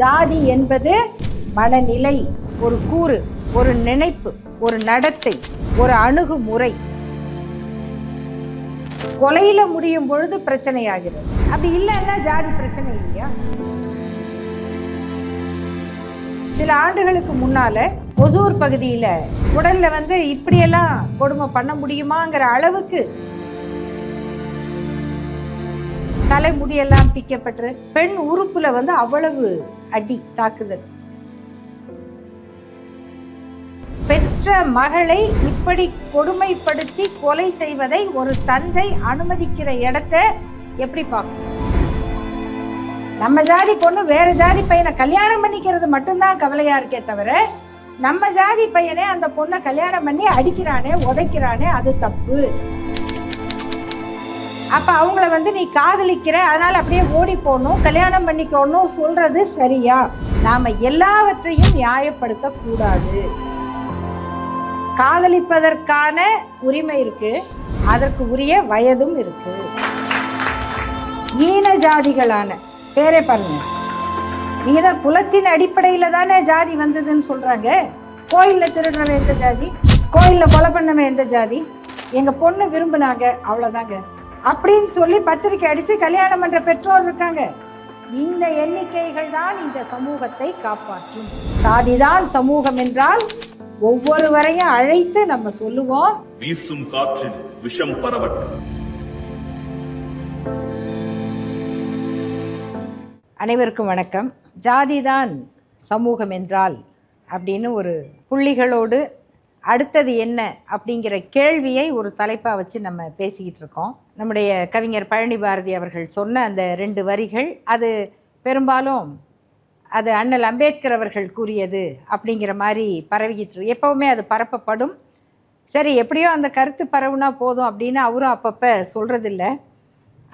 ஜாதி என்பது மனநிலை, ஒரு கூறு, ஒரு நினைப்பு, ஒரு நடத்தை, ஒரு அணுகுமுறை. கொலையில முடியும் பொழுது பிரச்சனை ஆகிறது. அப்படி இல்லைன்னா ஜாதி பிரச்சனை இல்லையா? சில ஆண்டுகளுக்கு முன்னால ஒசூர் பகுதியில உடல்ல இப்படியெல்லாம் கொடுமை பண்ண முடியுமாங்கிற அளவுக்கு தலைமுடியெல்லாம் பிக்கப்பட்டு பெண் உறுப்புல அவ்வளவு அடி தாக்குதல். பெற்ற மகளை இப்படி கொடுமைப்படுத்தி கொலை செய்வதை ஒரு தந்தை அனுமதிக்கிற இடத்தை எப்படி பார்க்கணும்? நம்ம ஜாதி பொண்ணு வேற ஜாதி பையனை கல்யாணம் பண்ணிக்கிறது மட்டும்தான் கவலையா இருக்கே தவிர, நம்ம ஜாதி பையனே அந்த பொண்ணை கல்யாணம் பண்ணி அடிக்கிறானே, உதைக்கிறானே, அது தப்பு. அப்ப அவங்கள நீ காதலிக்கிற, அதனால அப்படியே ஓடி போகணும், கல்யாணம் பண்ணிக்கணும் சொல்றது சரியா? நாம எல்லாவற்றையும் நியாயப்படுத்த கூடாது. காதலிப்பதற்கான உரிமை இருக்கு, அதற்கு உரிய வயதும் இருக்கு. ஈன ஜாதிகளான பேரே பாருங்க, நீங்க தான் குலத்தின் அடிப்படையில தானே ஜாதி வந்ததுன்னு சொல்றாங்க. கோயில்ல திருடுறவன் எந்த ஜாதி, கோயில்ல கொலை பண்ணவன் எந்த ஜாதி, எங்க பொண்ணு விரும்பினாங்க அவ்வளவுதாங்க அப்படின்னு சொல்லி பத்திரிக்கை அடிச்சு கல்யாணம் பண்ற பெற்றோர் இருக்காங்க. இந்த எண்ணிக்கைகள் தான் இந்த சமூகத்தை காப்பாற்றும். சாதிதான் சமூகம் என்றால் ஒவ்வொருவரையும் அழைத்து நம்ம சொல்லுவோம், வீசும் காற்றில் விஷம் பரவட்டும். அனைவருக்கும் வணக்கம். ஜாதிதான் சமூகம் என்றால் அப்படின்னு ஒரு புள்ளிகளோடு அடுத்தது என்ன அப்படிங்கிற கேள்வியை ஒரு தலைப்பாக வச்சு நம்ம பேசிக்கிட்டு இருக்கோம். நம்முடைய கவிஞர் பழனி பாரதி அவர்கள் சொன்ன அந்த 2 வரிகள், அது பெரும்பாலும் அது அண்ணல் அம்பேத்கர் அவர்கள் கூறியது அப்படிங்கிற மாதிரி பரவிக்கிட்டு எப்போவுமே அது பரப்பப்படும். சரி, எப்படியோ அந்த கருத்து பரவுனா போதும் அப்படின்னு அவரும் அப்பப்போ சொல்கிறதில்ல.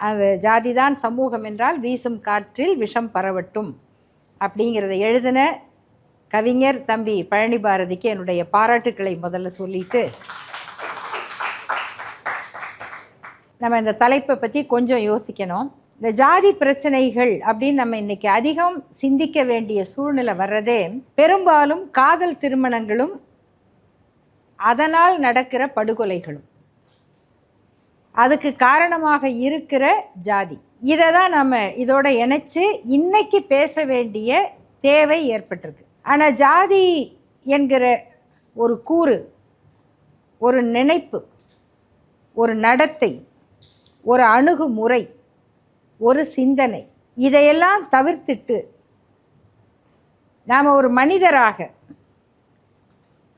அது ஜாதி தான் சமூகம் என்றால் வீசும் காற்றில் விஷம் பரவட்டும் அப்படிங்கிறத எழுதின கவிஞர் தம்பி பழனி பாரதிக்கு என்னுடைய பாராட்டுக்களை முதல்ல சொல்லிட்டு, நம்ம இந்த தலைப்பை பற்றி கொஞ்சம் யோசிக்கணும். இந்த ஜாதி பிரச்சனைகள் அப்படின்னு நம்ம இன்னைக்கு அதிகம் சிந்திக்க வேண்டிய சூழ்நிலை வர்றதே பெரும்பாலும் காதல் திருமணங்களும் அதனால் நடக்கிற படுகொலைகளும் அதுக்கு காரணமாக இருக்கிற ஜாதி. இதை தான் நம்ம இதோட இணைச்சு இன்னைக்கு பேச வேண்டிய தேவை ஏற்பட்டிருக்கு. ஆனால் ஜாதி என்கிற ஒரு கூறு, ஒரு நினைப்பு, ஒரு நடத்தை, ஒரு அணுகுமுறை, ஒரு சிந்தனை, இதையெல்லாம் தவிர்த்துட்டு நாம் ஒரு மனிதராக,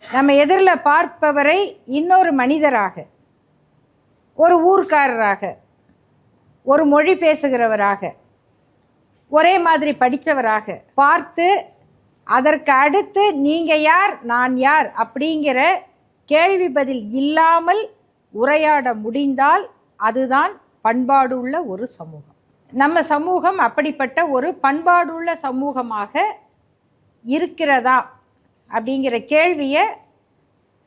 நம்ம எதிரில் பார்ப்பவரை இன்னொரு மனிதராக, ஒரு ஊர்க்காரராக, ஒரு மொழி பேசுகிறவராக, ஒரே மாதிரி படித்தவராக பார்த்து அதற்கு அடுத்து நீங்கள் யார் நான் யார் அப்படிங்கிற கேள்வி பதில் இல்லாமல் உரையாட முடிந்தால் அதுதான் பண்பாடுள்ள ஒரு சமூகம். நம்ம சமூகம் அப்படிப்பட்ட ஒரு பண்பாடுள்ள சமூகமாக இருக்கிறதா அப்படிங்கிற கேள்வியை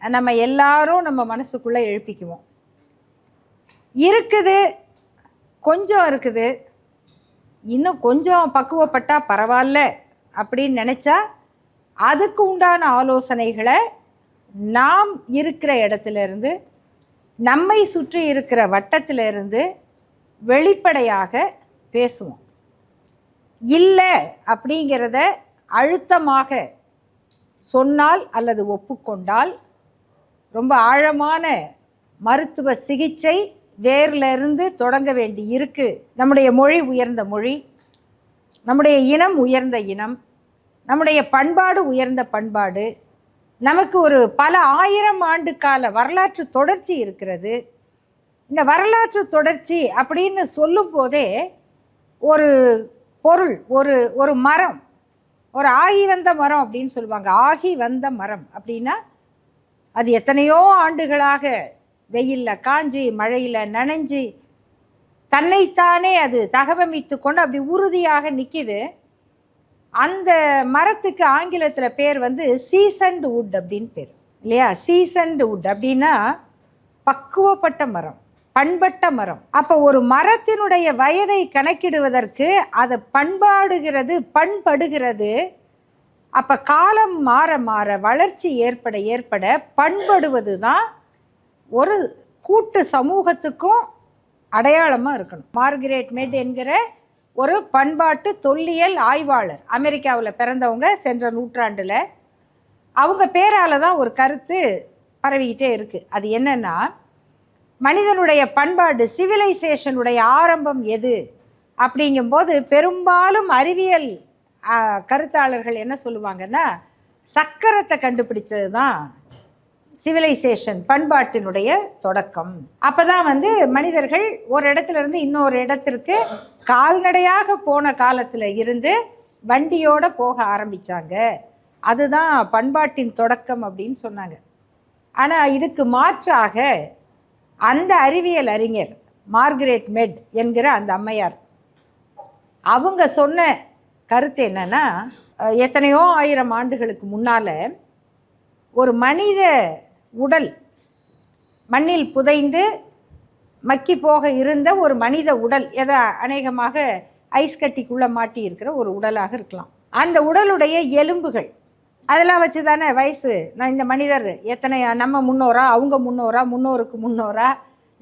நம்ம எல்லாரும் நம்ம மனசுக்குள்ளே எழுப்பிக்குவோம். இருக்குது, கொஞ்சம் இருக்குது, இன்னும் கொஞ்சம் பக்குவப்பட்டால் பரவாயில்ல அப்படின்னு நினச்சா அதுக்கு உண்டான ஆலோசனைகளை நாம் இருக்கிற இடத்துலேருந்து, நம்மை சுற்றி இருக்கிற வட்டத்திலிருந்து வெளிப்படையாக பேசுவோம். இல்லை அப்படிங்கிறத அழுத்தமாக சொன்னால் அல்லது ஒப்புக்கொண்டால் ரொம்ப ஆழமான மருத்துவ சிகிச்சை வேர்லேருந்து தொடங்க வேண்டி இருக்குது. நம்முடைய மொழி உயர்ந்த மொழி, நம்முடைய இனம் உயர்ந்த இனம், நம்முடைய பண்பாடு உயர்ந்த பண்பாடு, நமக்கு ஒரு பல 1000 ஆண்டு கால வரலாற்று தொடர்ச்சி இருக்கிறது. இந்த வரலாற்று தொடர்ச்சி அப்படின்னு சொல்லும் போதே ஒரு பொருள், ஒரு மரம், ஒரு ஆகி வந்த மரம் அப்படின்னு சொல்லுவாங்க. ஆகி வந்த மரம் அப்படின்னா அது எத்தனையோ ஆண்டுகளாக வெயிலில் காஞ்சி மழையில் நனைஞ்சி தன்னைத்தானே அது தகவமைத்து கொண்டு அப்படி உறுதியாக நிற்கிது. அந்த மரத்துக்கு ஆங்கிலத்தில் பேர் சீசன்டு வுட் அப்படின்னு பேர் இல்லையா? சீசன்டு வுட் அப்படின்னா பக்குவப்பட்ட மரம். பண்பட்ட மரம். அப்போ ஒரு மரத்தினுடைய வயதை கணக்கிடுவதற்கு அது பண்படுகிறது. அப்போ காலம் மாற மாற வளர்ச்சி ஏற்பட ஏற்பட பண்படுவது தான் ஒரு கூட்டு சமூகத்துக்கும் அடையாளமாக இருக்கணும். மார்கரெட் மெட் என்கிற ஒரு பண்பாட்டு தொல்லியல் ஆய்வாளர், அமெரிக்காவில் பிறந்தவங்க, சென்ற நூற்றாண்டில். அவங்க பேரால் தான் ஒரு கருத்து பரவிக்கிட்டே இருக்குது. அது என்னென்னா, மனிதனுடைய பண்பாடு, சிவிலைசேஷனுடைய ஆரம்பம் எது அப்படிங்கும்போது பெரும்பாலும் அறிவியல் கருத்தாளர்கள் என்ன சொல்லுவாங்கன்னா, சக்கரத்தை கண்டுபிடிச்சது தான் சிவிலைசேஷன், பண்பாட்டினுடைய தொடக்கம். அப்போ தான் மனிதர்கள் ஒரு இடத்துல இருந்து இன்னொரு இடத்திற்கு கால்நடையாக போன காலத்தில் இருந்து வண்டியோடு போக ஆரம்பித்தாங்க. அதுதான் பண்பாட்டின் தொடக்கம் அப்படின்னு சொன்னாங்க. ஆனால் இதுக்கு மாற்றாக அந்த அறிவியல் அறிஞர் மார்கரெட் மெட் என்கிற அந்த அம்மையார், அவங்க சொன்ன கருத்து என்னன்னா, எத்தனையோ ஆயிரம் ஆண்டுகளுக்கு முன்னால் ஒரு மனித உடல், மண்ணில் புதைந்து மக்கி போக இருந்த ஒரு மனித உடல், எதை அநேகமாக ஐஸ் கட்டிக்குள்ளே மாட்டி இருக்கிற ஒரு உடலாக இருக்கலாம். அந்த உடலுடைய எலும்புகள் அதெல்லாம் வச்சு தானே வயசு, நான் இந்த மனிதர் எத்தனை, நம்ம முன்னோரா, அவங்க முன்னோரா, முன்னோருக்கு முன்னோரா,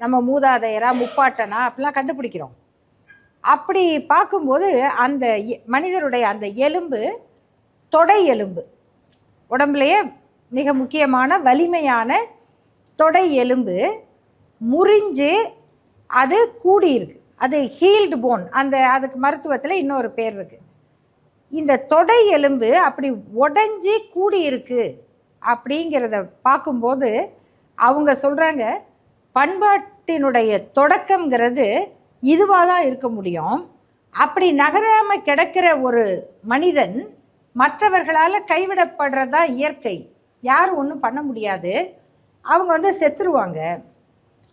நம்ம மூதாதையரா, முப்பாட்டனா, அப்படிலாம் கண்டுபிடிக்கிறோம். அப்படி பார்க்கும்போது அந்த மனிதருடைய அந்த எலும்பு தொடை எலும்பு, உடம்புலையே மிக முக்கியமான வலிமையான தொடை எலும்பு முறிஞ்சு அது கூடியிருக்கு. அது ஹீல்டு போன், அதுக்கு மருத்துவத்தில் இன்னொரு பேர் இருக்குது. இந்த தொடை எலும்பு அப்படி உடஞ்சி கூடியிருக்கு அப்படிங்கிறத பார்க்கும்போது அவங்க சொல்கிறாங்க, பண்பாட்டினுடைய தொடக்கங்கிறது இதுவாக தான் இருக்க முடியும். அப்படி நகராமல் கிடக்கிற ஒரு மனிதன் மற்றவர்களால் கைவிடப்படுறதா இயற்கை, யாரும் ஒன்றும் பண்ண முடியாது. அவங்க செத்துருவாங்க.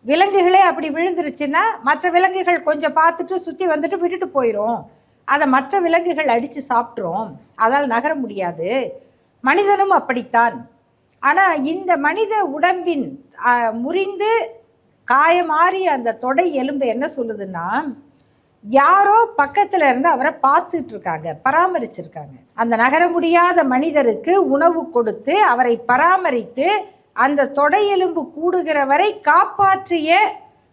விலங்குகளே அப்படி விழுந்துருச்சுன்னா மற்ற விலங்குகள் கொஞ்சம் பார்த்துட்டு சுற்றி வந்துட்டு விட்டுட்டு போயிடும். அதை மற்ற விலங்குகள் அடித்து சாப்பிட்றோம், அதால் நகர முடியாது. மனிதனும் அப்படித்தான். ஆனால் இந்த மனித உடம்பின் முறிந்து காயமாறி அந்த தொடை எலும்பு என்ன சொல்லுதுன்னா, யாரோ பக்கத்தில் இருந்து அவரை பார்த்துட்டு இருக்காங்க, பராமரிச்சிருக்காங்க. அந்த நகர முடியாத மனிதருக்கு உணவு கொடுத்து அவரை பராமரித்து அந்த தொடை எலும்பு கூடுகிற வரை காப்பாற்றிய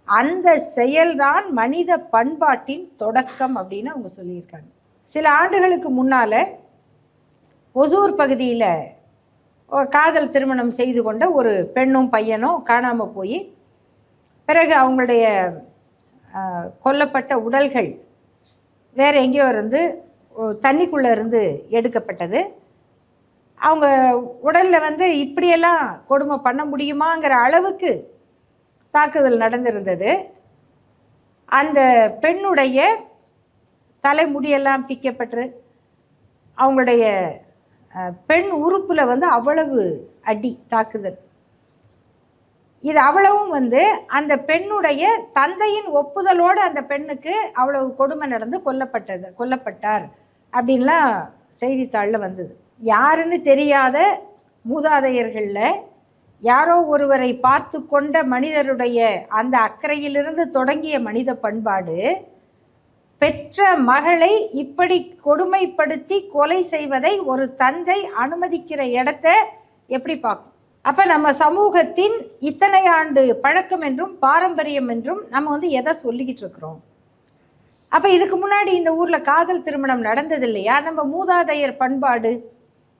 அந்த செயல்தான் மனித பண்பாட்டின் தொடக்கம் அப்படின்னு அவங்க சொல்லியிருக்காங்க. சில ஆண்டுகளுக்கு முன்னால் ஒசூர் பகுதியில் காதல் திருமணம் செய்து கொண்ட ஒரு பெண்ணும் பையனும் காணாமல் போய், பிறகு அவங்களுடைய கொல்லப்பட்ட உடல்கள் வேறு எங்கேயோ இருந்து தண்ணிக்குள்ளே இருந்து எடுக்கப்பட்டது. அவங்க உடலில் இப்படியெல்லாம் கொடுமை பண்ண முடியுமாங்கிற அளவுக்கு தாக்குதல் நடந்திருந்தது. அந்த பெண்ணுடைய தலைமுடியெல்லாம் பிக்கப்பட்டு அவங்களுடைய பெண் உறுப்பில் அவ்வளவு அடி தாக்குதல். இது அவ்வளவும் அந்த பெண்ணுடைய தந்தையின் ஒப்புதலோடு அந்த பெண்ணுக்கு அவ்வளவு கொடுமை நடந்து கொல்லப்பட்டார் அப்படின்லாம் செய்தித்தாளில் வந்தது. யாருன்னு தெரியாத மூதாதையர்களில் யாரோ ஒருவரை பார்த்து கொண்ட மனிதருடைய அந்த அக்கறையிலிருந்து தொடங்கிய மனித பண்பாடு பெற்ற மகளை இப்படி கொடுமைப்படுத்தி கொலை செய்வதை ஒரு தந்தை அனுமதிக்கிற இடத்த எப்படி பார்க்கும்? அப்போ நம்ம சமூகத்தின் இத்தனை ஆண்டு பழக்கம் என்றும் பாரம்பரியம் என்றும் நம்ம எதை சொல்லிக்கிட்டு இருக்கிறோம்? அப்போ இதுக்கு முன்னாடி இந்த ஊரில் காதல் திருமணம் நடந்தது இல்லையா? நம்ம மூதாதையர் பண்பாடு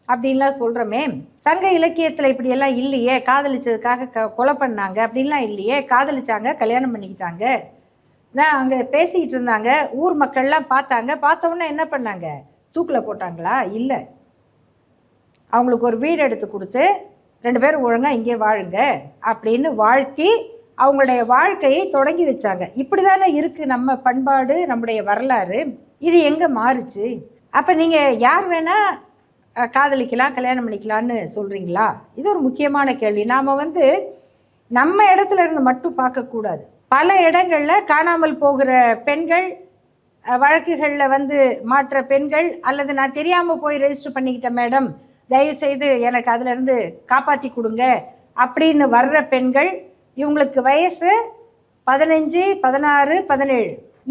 அப்படின்லாம் சொல்கிறோமே. சங்க இலக்கியத்தில் இப்படியெல்லாம் இல்லையே, காதலிச்சதுக்காக கொலை பண்ணாங்க அப்படின்லாம் இல்லையே, காதலிச்சாங்க, கல்யாணம் பண்ணிக்கிட்டாங்க, நான் அங்கே பேசிக்கிட்டு இருந்தாங்க, ஊர் மக்கள்லாம் பார்த்தாங்க, பார்த்தோன்னே என்ன பண்ணாங்க, தூக்கில் போட்டாங்களா? இல்லை, அவங்களுக்கு ஒரு வீடு எடுத்து கொடுத்து 2 பேரும் ஒழுங்காக இங்கே வாழுங்க அப்படின்னு வாழ்த்தி அவங்களுடைய வாழ்க்கையை தொடங்கி வச்சாங்க. இப்படி தானே இருக்குது நம்ம பண்பாடு, நம்முடைய வரலாறு. இது எங்கே மாறுச்சு? அப்போ நீங்கள் யார் வேணால் காதலிக்கலாம், கல்யாணம் பண்ணிக்கலான்னு சொல்கிறீங்களா? இது ஒரு முக்கியமான கேள்வி. நாம் நம்ம இடத்துல இருந்து மட்டும் பார்க்கக்கூடாது. பல இடங்களில் காணாமல் போகிற பெண்கள், வழக்குகளில் மாற்ற பெண்கள், அல்லது நான் தெரியாமல் போய் ரெஜிஸ்டர் பண்ணிக்கிட்டேன் மேடம், தயவுசெய்து எனக்கு அதிலேருந்து காப்பாற்றி கொடுங்க அப்படின்னு வர்ற பெண்கள், இவங்களுக்கு வயசு 15, 16, 17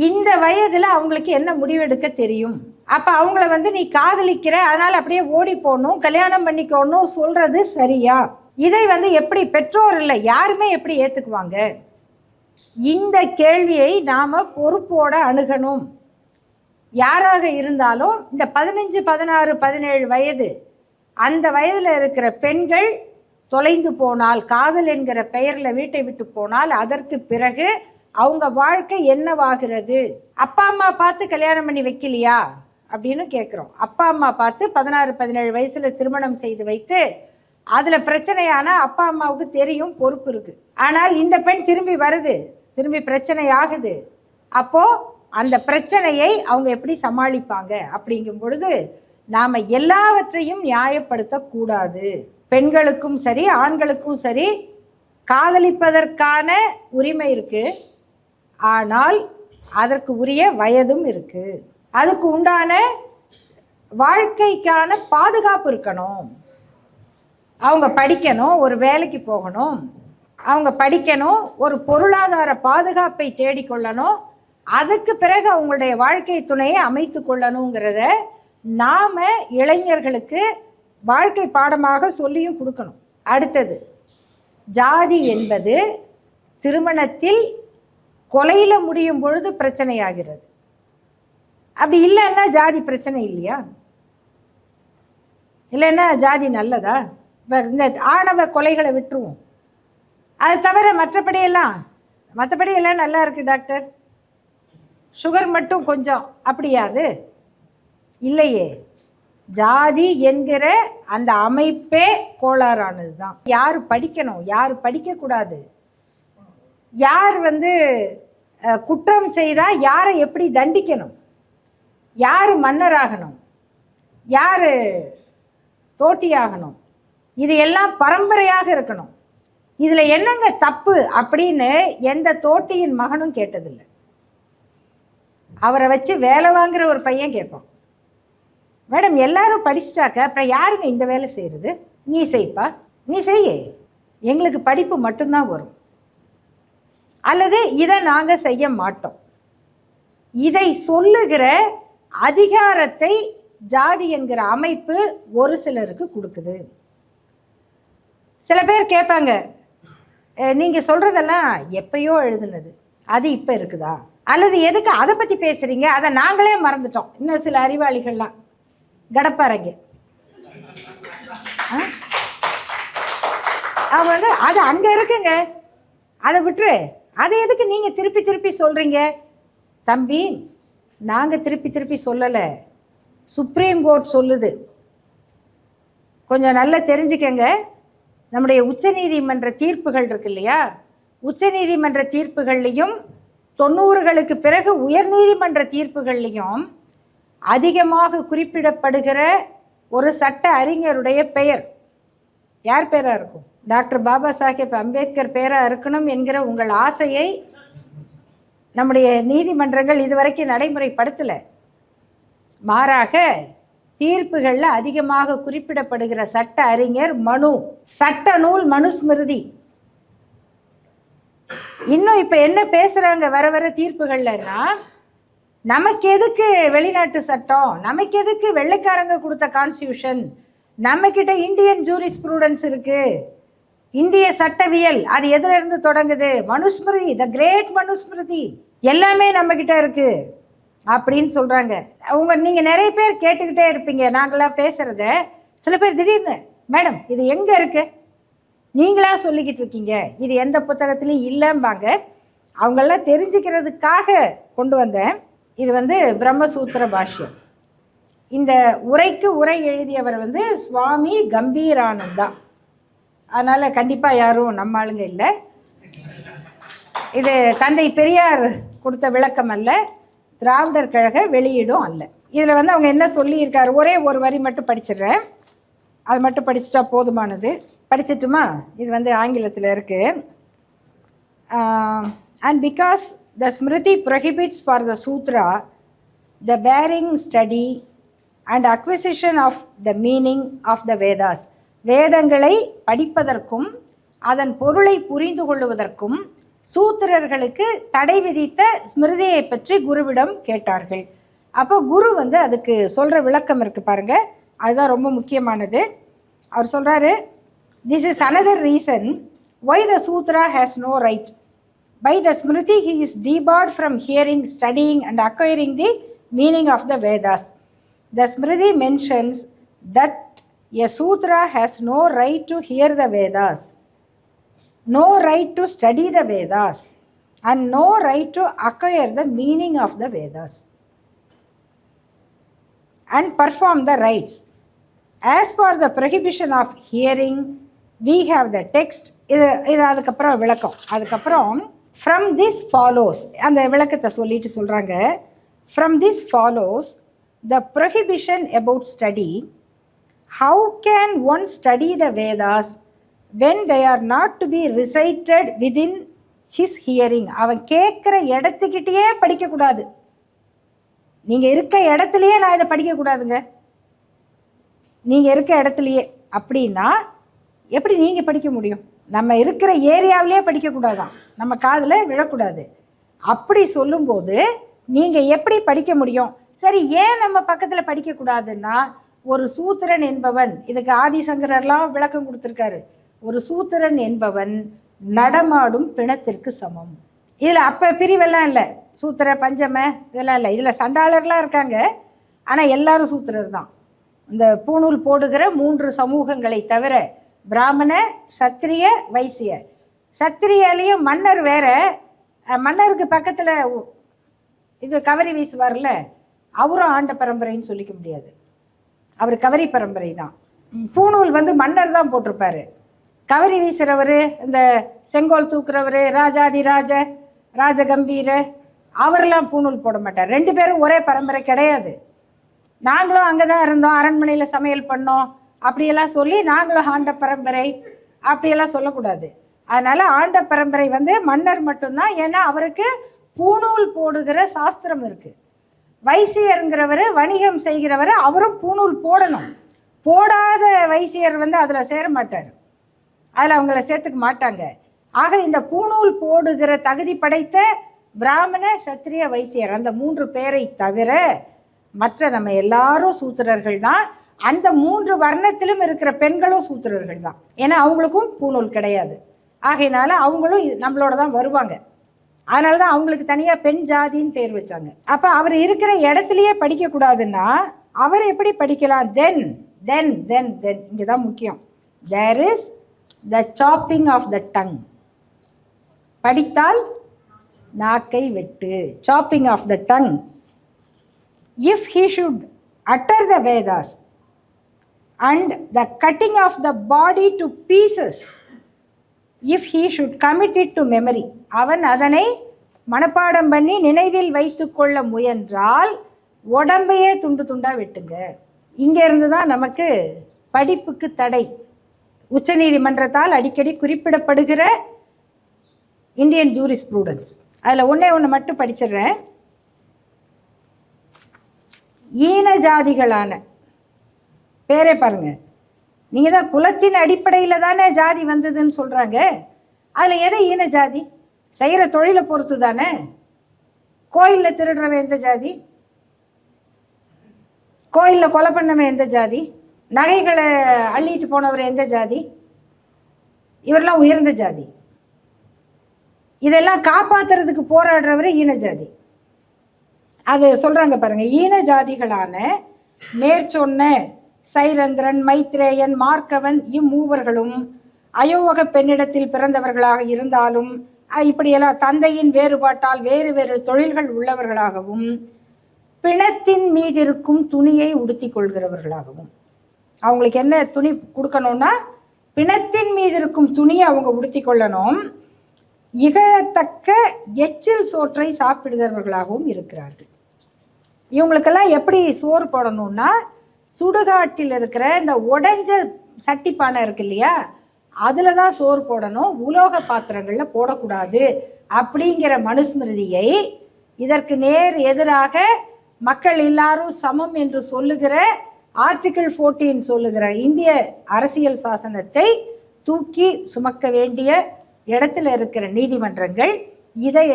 இந்த வயதில் அவங்களுக்கு என்ன முடிவெடுக்க தெரியும்? அப்போ அவங்கள வந்து நீ காதலிக்கிற, அதனால் அப்படியே ஓடி போகணும், கல்யாணம் பண்ணிக்கணும் சொல்கிறது சரியா? இதை வந்து எப்படி பெற்றோர் இல்லை யாருமே எப்படி ஏற்றுக்குவாங்க? இந்த கேள்வியை நாம் பொறுப்போடு அணுகணும். யாராக இருந்தாலும் இந்த 15, 16, 17 வயது அந்த வயதில் இருக்கிற பெண்கள் தொலைந்து போனால், காதல் என்கிற பெயரில் வீட்டை விட்டு போனால், அதற்கு பிறகு அவங்க வாழ்க்கை என்னவாகிறது? அப்பா அம்மா பார்த்து கல்யாணம் பண்ணி வைக்கலையா அப்படின்னு கேட்குறோம். அப்பா அம்மா பார்த்து 16, 17 வயசில் திருமணம் செய்து வைத்து அதில் பிரச்சனையான அப்பா அம்மாவுக்கு தெரியும், பொறுப்பு இருக்குது. ஆனால் இந்த பெண் திரும்பி வருது, திரும்பி பிரச்சனை ஆகுது. அப்போது அந்த பிரச்சனையை அவங்க எப்படி சமாளிப்பாங்க? அப்படிங்கும் பொழுது நாம் எல்லாவற்றையும் நியாயப்படுத்தக்கூடாது. பெண்களுக்கும் சரி ஆண்களுக்கும் சரி காதலிப்பதற்கான உரிமை இருக்குது. ஆனால் அதற்கு உரிய வயதும் இருக்குது. அதுக்கு உண்டான வாழ்க்கைக்கான பாதுகாப்பு இருக்கணும். அவங்க படிக்கணும், ஒரு வேலைக்கு போகணும், அவங்க படிக்கணும், ஒரு பொருளாதார பாதுகாப்பை தேடிக்கொள்ளணும், அதுக்கு பிறகு அவங்களுடைய வாழ்க்கை துணையை அமைத்து கொள்ளணுங்கிறத நாம் இளைஞர்களுக்கு வாழ்க்கை பாடமாக சொல்லியும் கொடுக்கணும். அடுத்தது, ஜாதி என்பது திருமணத்தில் கொலையில் முடியும் பொழுது பிரச்சனையாகிறது. அப்படி இல்லைன்னா ஜாதி பிரச்சனை இல்லையா? இல்லைன்னா ஜாதி நல்லதா? இந்த ஆணவ கொலைகளை விட்டுருவோம். அது தவிர மற்றபடியெல்லாம் நல்லா இருக்குது டாக்டர், சுகர் மட்டும் கொஞ்சம், அப்படியாது இல்லையே. ஜாதி என்கிற அந்த அமைப்பே கோளாறானது தான். யார் படிக்கணும், யார் படிக்கக்கூடாது, யார் வந்து குற்றம் செய்தால் யாரை எப்படி தண்டிக்கணும், யார் மன்னராகணும், யார் தோட்டியாகணும், இது எல்லாம் பரம்பரையாக இருக்கணும். இதில் என்னங்க தப்பு அப்படின்னு எந்த தோட்டியின் மகனும் கேட்டதில்லை. அவரை வச்சு வேலை வாங்குகிற ஒரு பையன் கேட்பான், மேடம் எல்லாரும் படிச்சுட்டாக்க அப்புறம் யாருங்க இந்த வேலை செய்கிறது? நீ செய்ப்பா, நீ செய்ய, எங்களுக்கு படிப்பு மட்டும்தான் வரும், அல்லது இதை நாங்கள் செய்ய மாட்டோம். இதை சொல்லுகிற அதிகாரத்தை ஜாதி என்கிற அமைப்பு ஒரு சிலருக்கு கொடுக்குது. சில பேர் கேட்பாங்க, நீங்கள் சொல்கிறதெல்லாம் எப்பயோ எழுதுனது, அது இப்போ இருக்குதா? அல்லது எதுக்கு அதை பற்றி பேசுகிறீங்க, அதை நாங்களே மறந்துட்டோம். இன்னும் சில அறிவாளிகள்லாம் கடப்பாரங்க அவங்க வந்து அது அங்கே இருக்குங்க, அதை விட்டுரு, அதை எதுக்கு நீங்கள் திருப்பி திருப்பி சொல்கிறீங்க? தம்பி, நாங்கள் திருப்பி திருப்பி சொல்லலை, சுப்ரீம் கோர்ட் சொல்லுது. கொஞ்சம் நல்லா தெரிஞ்சுக்கங்க. நம்முடைய உச்சநீதிமன்ற தீர்ப்புகள் இருக்கு இல்லையா, உச்சநீதிமன்ற தீர்ப்புகள்லையும் 90களுக்கு பிறகு உயர்நீதிமன்ற தீர்ப்புகள்லையும் அதிகமாக குறிப்பிடப்படுகிற ஒரு சட்ட அறிஞருடைய பெயர் யார் பேராக இருக்கும்? டாக்டர் பாபா சாஹேப் அம்பேத்கர் பேராக இருக்கணும் என்கிற உங்கள் ஆசையை நம்முடைய நீதிமன்றங்கள் இதுவரைக்கும் நடைமுறைப்படுத்தலை. மாறாக தீர்ப்புகளில் அதிகமாக குறிப்பிடப்படுகிற சட்ட அறிஞர் மனு, சட்ட நூல் மனுஸ்மிருதி. இன்னும் இப்போ என்ன பேசுகிறாங்க வர தீர்ப்புகள்லன்னா, நமக்கு எதுக்கு வெளிநாட்டு சட்டம், நமக்கு எதுக்கு வெள்ளைக்காரங்க கொடுத்த கான்ஸ்டியூஷன், நம்மக்கிட்ட இந்தியன் ஜூரிஸ்ப்ரூடன்ஸ் இருக்குது, இந்திய சட்டவியல், அது எதிலிருந்து தொடங்குது? மனுஸ்மிருதி, த கிரேட் மனுஸ்மிருதி, எல்லாமே நம்மக்கிட்ட இருக்குது அப்படின்னு சொல்கிறாங்க. நீங்கள் நிறைய பேர் கேட்டுக்கிட்டே இருப்பீங்க நாங்களாம் பேசுகிறத. சில பேர் திடீர்னு, மேடம் இது எங்கே இருக்குது, நீங்களா சொல்லிக்கிட்டு இருக்கீங்க, இது எந்த புத்தகத்துலையும் இல்லைம்பாங்க. அவங்களெல்லாம் தெரிஞ்சுக்கிறதுக்காக கொண்டு வந்தேன். இது வந்து பிரம்மசூத்திர பாஷ்யம். இந்த உரைக்கு உரை எழுதியவர் வந்து சுவாமி கம்பீரானந்தா. அதனால் கண்டிப்பாக யாரும் நம்ம ஆளுங்க இல்லை. இது தந்தை பெரியார் கொடுத்த விளக்கம் அல்ல, திராவிடர் கழக வெளியீடும் அல்ல. இதில் வந்து அவங்க என்ன சொல்லியிருக்காரு, ஒரே ஒரு வரி மட்டும் படிச்சிடுறேன், அது மட்டும் படிச்சுட்டா போதுமானது. படிச்சிட்டுமா? இது வந்து ஆங்கிலத்தில் இருக்குது. And because the Smriti prohibits for the Sutra the bearing, study and acquisition of the meaning of the Vedas. வேதங்களை படிப்பதற்கும் அதன் பொருளை புரிந்து கொள்வதற்கும் சூத்திரர்களுக்கு தடை விதித்த ஸ்மிருதியை பற்றி குருவிடம் கேட்டார்கள். அப்போ குரு வந்து அதுக்கு சொல்கிற விளக்கம் இருக்குது பாருங்கள், அதுதான் ரொம்ப முக்கியமானது. அவர் சொல்கிறாரு, this is another reason why the sutra has no right. By the smriti he is debarred from hearing, studying and acquiring the meaning of the Vedas. The smriti mentions that a sutra has no right to hear the Vedas, no right to study the Vedas, and no right to acquire the meaning of the Vedas and perform the rites. As for the prohibition of hearing, we have the text. இது அதுக்கப்புறம் விளக்கம். அதுக்கப்புறம் from this follows, அந்த விளக்கத்தை சொல்லிட்டு சொல்கிறாங்க, from this follows the prohibition about study. How can one study the Vedas when they are not to be recited within his hearing? அவன் கேட்குற இடத்துக்கிட்டே படிக்கக்கூடாது. நீங்கள் இருக்க இடத்துலையே நான் இதை படிக்கக்கூடாதுங்க, நீங்கள் இருக்க இடத்துலையே. அப்படின்னா எப்படி நீங்கள் படிக்க முடியும்? நம்ம இருக்கிற ஏரியாவிலே படிக்கக்கூடாதான், நம்ம காதில் விழக்கூடாது. அப்படி சொல்லும்போது நீங்கள் எப்படி படிக்க முடியும்? சரி, ஏன் நம்ம பக்கத்தில் படிக்கக்கூடாதுன்னா, ஒரு சூத்திரன் என்பவன், இதுக்கு ஆதிசங்கரர்லாம் விளக்கம் கொடுத்துருக்காரு, ஒரு சூத்திரன் என்பவன் நடமாடும் பிணத்திற்கு சமம். இதில் அப்போ பிரிவெல்லாம் இல்லை, சூத்திர பஞ்சம இதெல்லாம் இல்லை. இதில் சண்டாளர்லாம் இருக்காங்க, ஆனால் எல்லாரும் சூத்திரர் தான். இந்த பூணூல் போடுகிற 3 சமூகங்களை தவிர பிராமண, சத்திரிய, வைசிய. சத்திரியாலேயும் மன்னர் வேற, மன்னருக்கு பக்கத்தில் இது கவரி வீசுவார்ல, அவரும் ஆண்ட பரம்பரைன்னு சொல்லிக்க முடியாது, அவர் கவரி பரம்பரை தான். பூணூல் வந்து மன்னர் தான் போட்டிருப்பார். கவரி வீசுகிறவர், இந்த செங்கோல் தூக்குறவர், ராஜாதிராஜ, ராஜகம்பீர, அவரெல்லாம் பூணூல் போட மாட்டார். 2 பேரும் ஒரே பரம்பரை கிடையாது. நாங்களும் அங்கே தான் இருந்தோம், அரண்மனையில் சமையல் பண்ணோம் அப்படியெல்லாம் சொல்லி நாங்களும் ஆண்ட பரம்பரை அப்படியெல்லாம் சொல்லக்கூடாது. அதனால் ஆண்ட பரம்பரை வந்து மன்னர் மட்டும்தான், ஏன்னா அவருக்கு பூணூல் போடுகிற சாஸ்திரம் இருக்குது. வைசியருங்கிறவர் வணிகம் செய்கிறவர், அவரும் பூணூல் போடணும். போடாத வைசியர் வந்து அதில் சேர மாட்டார், அதில் அவங்கள சேர்த்துக்க மாட்டாங்க. ஆக இந்த பூணூல் போடுகிற தகுதி படைத்த பிராமண, சத்திரிய, வைசியர், அந்த 3 பேரை தவிர மற்ற நம்ம எல்லாரும் சூத்திரர்கள் தான். அந்த 3 வர்ணத்திலும் இருக்கிற பெண்களும் சூத்திரர்கள் தான், ஏன்னா அவங்களுக்கும் பூணூல் கிடையாது. ஆகையினால அவங்களும் நம்மளோட தான் வருவாங்க. அதனால தான் அவங்களுக்கு தனியாக பெண் ஜாதின்னு பேர் வச்சாங்க. அப்போ அவர் இருக்கிற இடத்துலையே படிக்கக்கூடாதுன்னா அவர் எப்படி படிக்கலாம்? தென் தென் தென் தென் இங்கே தான் முக்கியம். There is the chopping of the tongue. படித்தால் நாக்கை வெட்டு. Chopping of the tongue. If he should utter the Vedas and the cutting of the body to pieces, if he should commit it to memory, அவன் அதனை மனப்பாடம் பண்ணி நினைவில் வைத்து கொள்ள முயன்றால் உடம்பையே துண்டு துண்டா வெட்டுங்க. இங்கேருந்து தான் நமக்கு படிப்புக்கு தடை. உச்சநீதிமன்றத்தால் அடிக்கடி குறிப்பிடப்படுகிற இந்தியன் ஜூரிஸ்ப்ரூடன்ஸ், அதில் ஒன்று மட்டும் படிச்சிடுறேன். ஈன ஜாதிகளான பேரே பாருங்க, நீங்கள் தான் குலத்தின் அடிப்படையில் தானே ஜாதி வந்ததுன்னு சொல்கிறாங்க. அதில் எதை ஈன ஜாதி? செய்கிற தொழிலை பொறுத்து தானே. கோயிலில் திருடுறவன் எந்த ஜாதி? கோயிலில் கொலை பண்ணவன் எந்த ஜாதி? நகைகளை அள்ளிட்டு போனவர் எந்த ஜாதி? இவரெல்லாம் உயர்ந்த ஜாதி. இதெல்லாம் காப்பாற்றுறதுக்கு போராடுறவர் ஈன ஜாதி. அது சொல்கிறாங்க பாருங்கள். ஈன ஜாதிகளான மேற்சொன்ன சைரந்திரன், மைத்ரேயன், மார்க்கவன் இம்மூவர்களும் அயோவக பெண்ணிடத்தில் பிறந்தவர்களாக இருந்தாலும் இப்படியெல்லாம் தந்தையின் வேறுபாட்டால் வேறு வேறு தொழில்கள் உள்ளவர்களாகவும் பிணத்தின் மீது இருக்கும் துணியை உடுத்தி கொள்கிறவர்களாகவும். அவங்களுக்கு என்ன துணி கொடுக்கணும்னா பிணத்தின் மீது இருக்கும் துணியை அவங்க உடுத்தி கொள்ளணும். இகழத்தக்க எச்சில் சோற்றை சாப்பிடுகிறவர்களாகவும் இருக்கிறார்கள். இவங்களுக்கெல்லாம் எப்படி சோறு போடணும்னா சுடுகாட்டில் இருக்கிற இந்த உடைஞ்ச சட்டிப்பானை இருக்கு இல்லையா, அதில் தான் சோறு போடணும், உலோக பாத்திரங்களில் போடக்கூடாது அப்படிங்கிற மனுஸ்மிருதியை இதற்கு நேர் எதிராக மக்கள் எல்லாரும் சமம் என்று சொல்லுகிற ஆர்டிகிள் 14 சொல்லுகிற இந்திய அரசியல் சாசனத்தை தூக்கி சுமக்க வேண்டிய இடத்துல இருக்கிற நீதிமன்றங்கள் இதை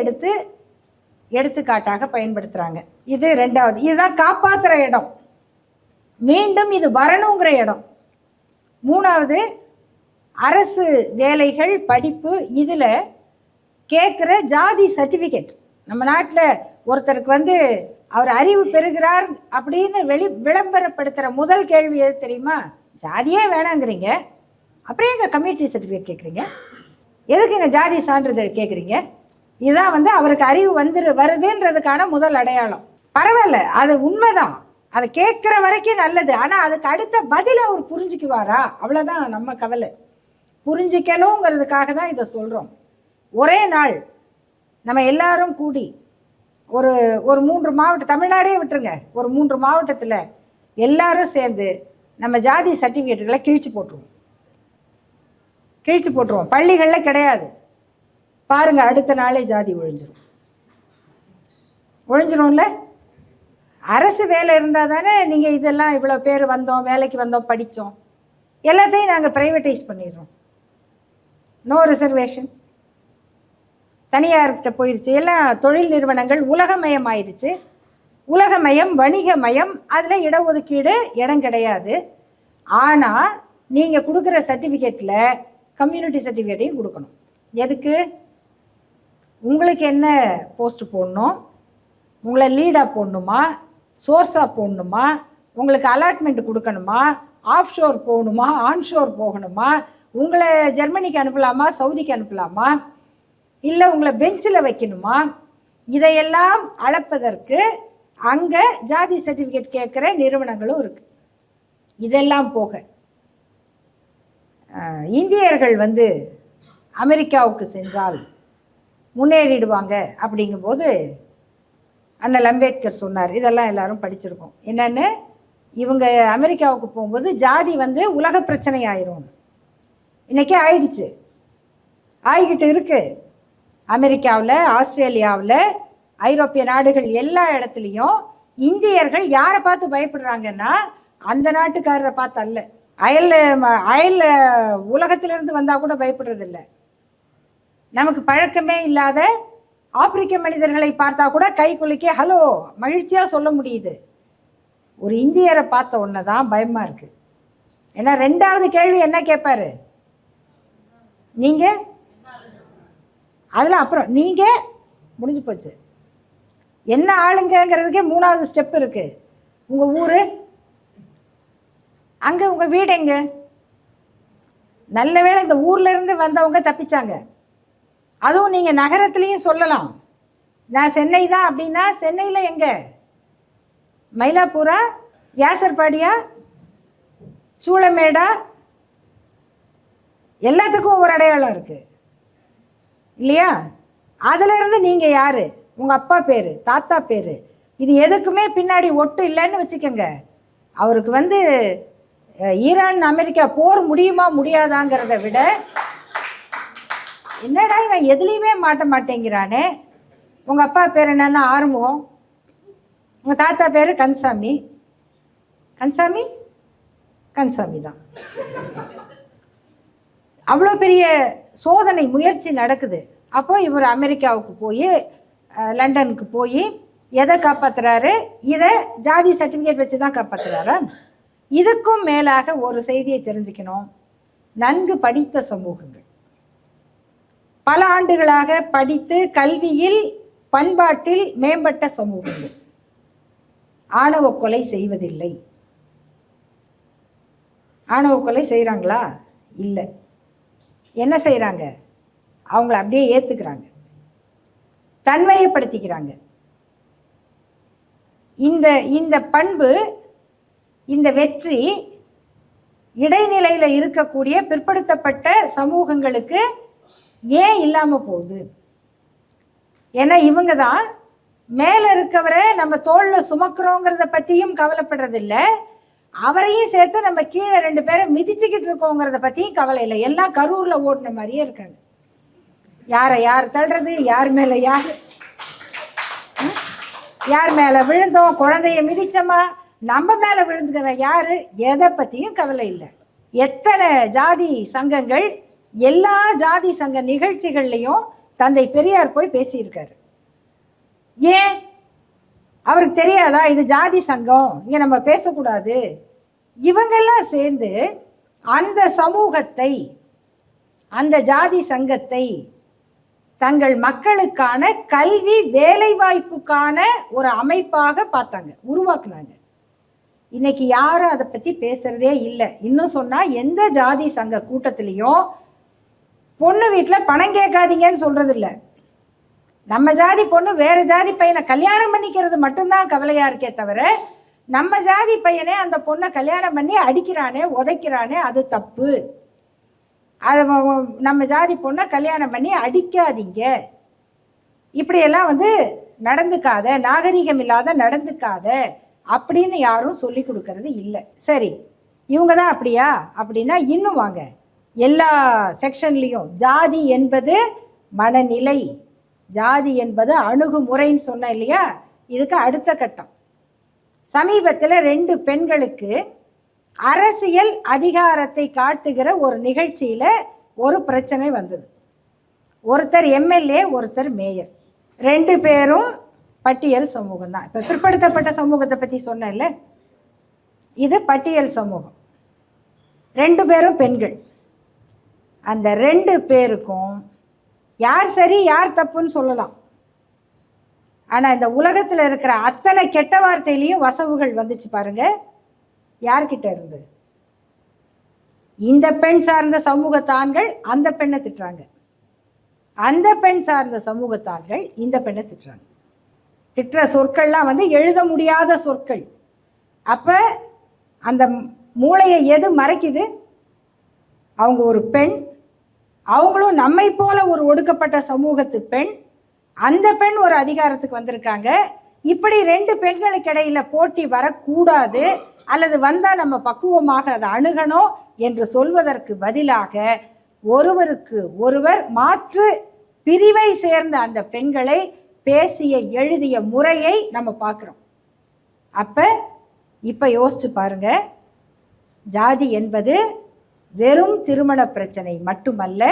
எடுத்துக்காட்டாக பயன்படுத்துகிறாங்க. இது ரெண்டாவது. இதுதான் காப்பாற்றுற இடம், மீண்டும் இது வரணுங்கிற இடம். மூணாவது, அரசு வேலைகள், படிப்பு, இதில் கேட்குற ஜாதி சர்டிஃபிகேட். நம்ம நாட்டில் ஒருத்தருக்கு அவர் அறிவு பெறுகிறார் அப்படின்னு விளம்பரப்படுத்துகிற முதல் கேள்வி எது தெரியுமா? ஜாதியே வேணாங்கிறீங்க, அப்புறம் எங்கள் கம்யூனிட்டி சர்டிஃபிகேட் கேட்குறீங்க, எதுக்கு எங்கள் ஜாதி சான்றிதழ் கேட்குறீங்க? இதுதான் அவருக்கு அறிவு வருதுன்றதுக்கான முதல் அடையாளம். பரவாயில்ல, அது உண்மைதான், அதை கேட்குற வரைக்கும் நல்லது. ஆனால் அதுக்கு அடுத்த பதில் அவர் புரிஞ்சுக்குவாரா? அவ்வளோதான் நம்ம கவலை. புரிஞ்சிக்கணுங்கிறதுக்காக தான் இதை சொல்கிறோம். ஒரே நாள் நம்ம எல்லாரும் கூடி ஒரு 3 மாவட்டம், தமிழ்நாடே விட்டுருங்க, ஒரு 3 மாவட்டத்தில் எல்லாரும் சேர்ந்து நம்ம ஜாதி சர்டிஃபிகேட்டுகளை கிழிச்சு போட்டுருவோம். பள்ளிகளில் கிடையாது. பாருங்கள், அடுத்த நாளே ஜாதி ஒழிஞ்சிரும்ல. அரசு வேலை இருந்தால் தானே நீங்கள் இதெல்லாம் இவ்வளோ பேர் வந்தோம், வேலைக்கு வந்தோம், படித்தோம், எல்லாத்தையும் நாங்கள் ப்ரைவேட்டைஸ் பண்ணிடுறோம். நோ ரிசர்வேஷன், தனியார்கிட்ட போயிடுச்சு. எல்லாம் தொழில் நிறுவனங்கள் உலகமயம் ஆயிடுச்சு. உலகமயம், வணிகமயம், அதில் இடஒதுக்கீடு இடம் கிடையாது. ஆனால் நீங்கள் கொடுக்குற சர்டிஃபிகேட்டில் கம்யூனிட்டி சர்டிஃபிகேட்டையும் கொடுக்கணும். எதுக்கு? உங்களுக்கு என்ன போஸ்ட்டு போடணும், உங்களை லீடாக போடணுமா, சோர்ஸாக போடணுமா, உங்களுக்கு அலாட்மெண்ட் கொடுக்கணுமா, ஆஃப் ஷோர் போகணுமா, ஆன்ஷோர் போகணுமா, உங்களை ஜெர்மனிக்கு அனுப்பலாமா, சவுதிக்கு அனுப்பலாமா, இல்லை உங்களை பெஞ்சில் வைக்கணுமா, இதையெல்லாம் அளப்பதற்கு அங்கே ஜாதி சர்டிஃபிகேட் கேட்குற நிறுவனங்களும் இருக்குது. இதெல்லாம் போக இந்தியர்கள் அமெரிக்காவுக்கு சென்றால் முன்னேறிடுவாங்க அப்படிங்கும்போது அண்ணல் அம்பேத்கர் சொன்னார். இதெல்லாம் எல்லாரும் படிச்சிருக்கோம். என்னென்னு, இவங்க அமெரிக்காவுக்கு போகும்போது ஜாதி உலக பிரச்சனை ஆயிரும். இன்றைக்கே ஆயிடுச்சு, ஆகிக்கிட்டு இருக்குது. அமெரிக்காவில், ஆஸ்திரேலியாவில், ஐரோப்பிய நாடுகள் எல்லா இடத்துலையும் இந்தியர்கள் யாரை பார்த்து பயப்படுறாங்கன்னா அந்த நாட்டுக்காரரை பார்த்து அல்ல. அயல் உலகத்திலிருந்து வந்தால் கூட பயப்படுறதில்ல. நமக்கு பழக்கமே இல்லாத ஆப்பிரிக்க மனிதர்களை பார்த்தா கூட கை குலுக்கி ஹலோ மகிழ்ச்சியாக சொல்ல முடியுது. ஒரு இந்தியரை பார்த்த உடனே தான் பயமாக இருக்குது. ஏன்னா ரெண்டாவது கேள்வி என்ன கேட்பாரு? நீங்கள் அதில் அப்புறம் நீங்கள் முடிஞ்சு போச்சு. என்ன ஆளுங்கிறதுக்கே 3வது ஸ்டெப் இருக்குது. உங்கள் ஊர் அங்கே, உங்கள் வீடு எங்கே? நல்ல வேளை இந்த ஊர்லேருந்து வந்தவங்க தப்பிச்சாங்க. அதுவும் நீங்கள் நகரத்துலேயும் சொல்லலாம், நான் சென்னை தான் அப்படின்னா சென்னையில் எங்கே? மயிலாப்பூரா, வியாசர்பாடியா, சூளமேடா, எல்லாத்துக்கும் ஒரு அடையாளம் இருக்குது இல்லையா? அதிலிருந்து நீங்கள் யார், உங்கள் அப்பா பேர், தாத்தா பேர், இது எதுக்குமே பின்னாடி ஒட்டு இல்லைன்னு வச்சுக்கோங்க. அவருக்கு ஈரான் அமெரிக்கா போர் முடியுமா முடியாதாங்கிறத விட என்னடா இவன் எதுலேயுமே மாட்ட மாட்டேங்கிறானே, உங்கள் அப்பா பேர் என்னன்னா ஆறுமுகம், உங்கள் தாத்தா பேர் கன்சாமி, கன்சாமி தான். அவ்வளோ பெரிய சோதனை முயற்சி நடக்குது. அப்போ இவர் அமெரிக்காவுக்கு போய், லண்டனுக்கு போய் எதை காப்பாற்றுறாரு? இதை ஜாதி சர்டிஃபிகேட் வச்சு தான் காப்பாற்றுறாரா? இதுக்கும் மேலாக ஒரு செய்தியை தெரிஞ்சுக்கணும். நன்கு படித்த சமூகங்கள், பல ஆண்டுகளாக படித்து கல்வியில் பண்பாட்டில் மேம்பட்ட சமூகங்கள் ஆணவ கொலை செய்வதில்லை. ஆணவ கொலை செய்கிறாங்களா? இல்லை. என்ன செய்கிறாங்க? அவங்கள அப்படியே ஏற்றுக்கிறாங்க, தன்மையப்படுத்திக்கிறாங்க. இந்த பண்பு, இந்த வெற்றி இடைநிலையில் இருக்கக்கூடிய பிற்படுத்தப்பட்ட சமூகங்களுக்கு ஏன் இல்லாமல் போகுது? ஏன்னா இவங்க தான் மேலே இருக்கவரை நம்ம தோளில் சுமக்கிறோங்கிறத பற்றியும் கவலைப்படுறதில்லை, அவரையும் சேர்த்து நம்ம கீழே 2 பேரை மிதிச்சுக்கிட்டு இருக்கோங்கிறத பற்றியும் கவலை இல்லை. எல்லாம் கரூரில் ஓடின மாதிரியே இருக்காங்க. யாரை யார் தள்ளுறது, யார் மேலே யார் மேலே விழுந்தோம், குழந்தைய மிதிச்சோமா, நம்ம மேலே விழுந்துக்கிறவன் யார், எதை பற்றியும் கவலை இல்லை. எத்தனை ஜாதி சங்கங்கள் எல்லா ஜாதி சங்க நிகழ்ச்சிகள்லையும் தந்தை பெரியார் போய் பேசியிருக்காரு. ஏன் அவருக்கு தெரியாதா இது ஜாதி சங்கம், இங்க நம்ம பேசக்கூடாது? இவங்கெல்லாம் சேர்ந்து அந்த சமூகத்தை, அந்த ஜாதி சங்கத்தை தங்கள் மக்களுக்கான கல்வி வேலைவாய்ப்புக்கான ஒரு அமைப்பாக பார்த்தாங்க, உருவாக்குனாங்க. இன்னைக்கு யாரும் அதை பற்றி பேசுறதே இல்லை. இன்னும் சொன்னால் எந்த ஜாதி சங்க கூட்டத்திலையும் பொண்ணு வீட்டில் பணம் கேட்காதீங்கன்னு சொல்றது இல்லை. நம்ம ஜாதி பொண்ணு வேற ஜாதி பையனை கல்யாணம் பண்ணிக்கிறது மட்டும்தான் கவலையா இருக்கே தவிர, நம்ம ஜாதி பையனே அந்த பொண்ணை கல்யாணம் பண்ணி அடிக்கிறானே உதைக்கிறானே அது தப்பு, அதை நம்ம ஜாதி பொண்ணை கல்யாணம் பண்ணி அடிக்காதீங்க, இப்படியெல்லாம் நடந்துக்காத, நாகரிகம் இல்லாத நடந்துக்காத அப்படின்னு யாரும் சொல்லி கொடுக்கறது இல்லை. சரி, இவங்க தான் அப்படியா அப்படின்னா இன்னும் வாங்க, எல்லா செக்ஷன்லேயும் ஜாதி என்பது மனநிலை, ஜாதி என்பது அணுகுமுறைன்னு சொன்னேன் இல்லையா? இதுக்கு அடுத்த கட்டம். சமீபத்தில் 2 பெண்களுக்கு அரசியல் அதிகாரத்தை காட்டுகிற ஒரு நிகழ்ச்சியில் ஒரு பிரச்சனை வந்தது. ஒருத்தர் எம்எல்ஏ, ஒருத்தர் மேயர், 2 பேரும் பட்டியல் சமூகம் தான். இப்போ பிற்படுத்தப்பட்ட சமூகத்தை பற்றி சொன்னேன்ல, இது பட்டியல் சமூகம். 2 பேரும் பெண்கள். அந்த 2 பேருக்கும் யார் சரி யார் தப்புன்னு சொல்லலாம். ஆனால் இந்த உலகத்தில் இருக்கிற அத்தனை கெட்ட வார்த்தையிலையும் வசவுகள் வந்துச்சு பாருங்க. யார்கிட்ட இருந்து? இந்த பெண் சார்ந்த சமூகத்தான்கள் அந்த பெண்ணை திட்டுறாங்க, அந்த பெண் சார்ந்த சமூகத்தான்கள் இந்த பெண்ணை திட்டுறாங்க. திட்டுற சொற்கள்லாம் எழுத முடியாத சொற்கள். அப்போ அந்த மூளையை எது மறைக்குது? அவங்க ஒரு பெண், அவங்களும் நம்மை போல ஒரு ஒடுக்கப்பட்ட சமூகத்து பெண், அந்த பெண் ஒரு அதிகாரத்துக்கு வந்திருக்காங்க. இப்படி 2 பெண்களுக்கு இடையில போட்டி வரக்கூடாது, அல்லது வந்தால் நம்ம பக்குவமாக அதை அணுகணும் என்று சொல்வதற்கு பதிலாக ஒருவருக்கு ஒருவர் மாற்று பிரிவை சேர்ந்த அந்த பெண்களை பேசிய எழுதிய முறையை நம்ம பார்க்குறோம். இப்போ யோசிச்சு பாருங்க, ஜாதி என்பது வெறும் திருமண பிரச்சனை மட்டுமல்ல,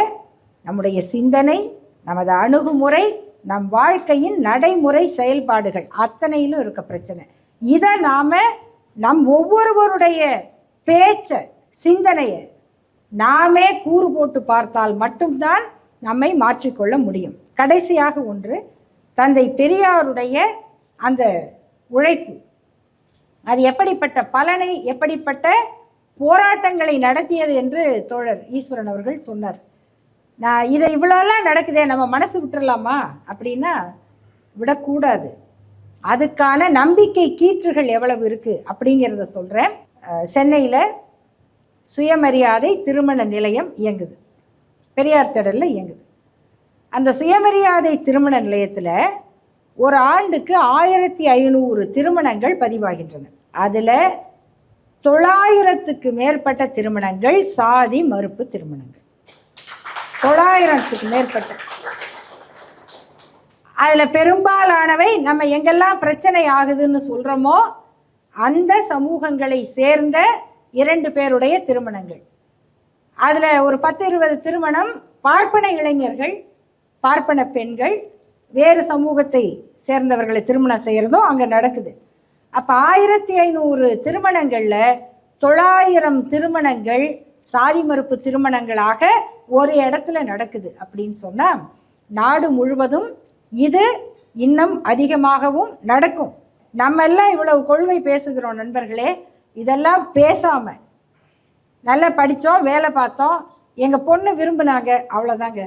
நம்முடைய சிந்தனை, நமது அணுகுமுறை, நம் வாழ்க்கையின் நடைமுறை செயல்பாடுகள் அத்தனையிலும் இருக்க பிரச்சனை. இதை நாம் நம் ஒவ்வொருவருடைய பேச்ச, சிந்தனையை நாமே கூறு போட்டு பார்த்தால் மட்டும்தான் நம்மை மாற்றிக்கொள்ள முடியும். கடைசியாக ஒன்று, தந்தை பெரியாருடைய அந்த உழைப்பு, அது எப்படிப்பட்ட பலனை, எப்படிப்பட்ட போராட்டங்களை நடத்தியது என்று தோழர் ஈஸ்வரன் அவர்கள் சொன்னார். நான் இதை இவ்வளோலாம் நடக்குதே, நம்ம மனசு விட்டுறலாமா அப்படின்னா விடக்கூடாது. அதுக்கான நம்பிக்கை கீற்றுகள் எவ்வளவு இருக்குது அப்படிங்கிறத சொல்கிறேன். சென்னையில் சுயமரியாதை திருமண நிலையம் இயங்குது, பெரியார் திடலில் இயங்குது. அந்த சுயமரியாதை திருமண நிலையத்தில் ஒரு ஆண்டுக்கு 1500 திருமணங்கள் பதிவாகின்றன. அதில் 900க்கு மேற்பட்ட திருமணங்கள் சாதி மறுப்பு திருமணங்கள். 900க்கு மேற்பட்ட. அதில் பெரும்பாலானவை நம்ம எங்கெல்லாம் பிரச்சனை ஆகுதுன்னு சொல்கிறோமோ அந்த சமூகங்களை சேர்ந்த 2 பேருடைய திருமணங்கள். அதில் ஒரு 10-20 திருமணம் பார்ப்பன இளைஞர்கள், பார்ப்பன பெண்கள், வேறு சமூகத்தை சேர்ந்தவர்களை திருமணம் செய்கிறதும் அங்கே நடக்குது. அப்போ 1500 திருமணங்களில் 900 திருமணங்கள் சாதி மறுப்பு திருமணங்களாக ஒரு இடத்துல நடக்குது அப்படின்னு சொன்னால், நாடு முழுவதும் இது இன்னும் அதிகமாகவும் நடக்கும். நம்ம எல்லாம் இவ்வளவு கொள்கை பேசுகிறோம் நண்பர்களே, இதெல்லாம் பேசாமல் நல்லா படித்தோம், வேலை பார்த்தோம், எங்கள் பொண்ணு விரும்பினாங்க, அவ்வளோதாங்க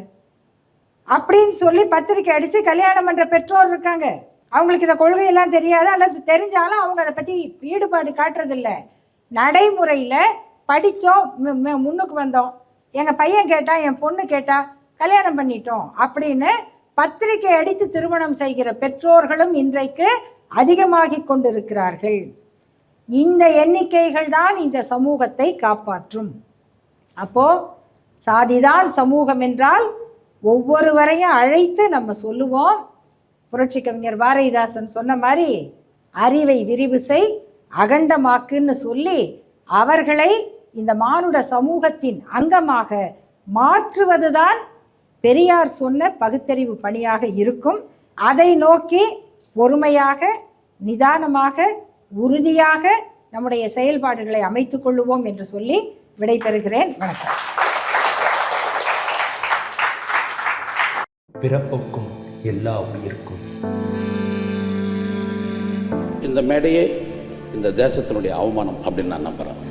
அப்படின்னு சொல்லி பத்திரிக்கை அடித்து கல்யாணம் பண்ணுற பெற்றோர் இருக்காங்க. அவங்களுக்கு இந்த கொள்கையெல்லாம் தெரியாது, அல்லது தெரிஞ்சாலும் அவங்க அதை பற்றி ஈடுபாடு காட்டுறதில்ல. நடைமுறையில் படித்தோம், முன்னுக்கு வந்தோம், எங்கள் பையன் கேட்டா, என் பொண்ணு கேட்டா, கல்யாணம் பண்ணிட்டோம் அப்படின்னு பத்திரிக்கை அடித்து திருமணம் செய்கிற பெற்றோர்களும் இன்றைக்கு அதிகமாகி கொண்டிருக்கிறார்கள். இந்த எண்ணிக்கைகள் தான் இந்த சமூகத்தை காப்பாற்றும். அப்போ சாதிதான் சமூகம் என்றால் ஒவ்வொருவரையும் அழைத்து நம்ம சொல்லுவோம். புரட்சி கவிஞர் பாரதிதாசன் சொன்ன மாதிரி அறிவை விரிவு செய், அகண்டமாக்குன்னு சொல்லி அவர்களை இந்த மானுட சமூகத்தின் அங்கமாக மாற்றுவதுதான் பெரியார் சொன்ன பகுத்தறிவு பணியாக இருக்கும். அதை நோக்கி பொறுமையாக, நிதானமாக, உறுதியாக நம்முடைய செயல்பாடுகளை அமைத்துக் கொள்ளுவோம் என்று சொல்லி விடைபெறுகிறேன். வணக்கம். பிறப்புக்கும் எல்லா உயிர்க்கும். இந்த மேடையே இந்த தேசத்தினுடைய அவமானம் அப்படின்னு நான் நம்புறேன்.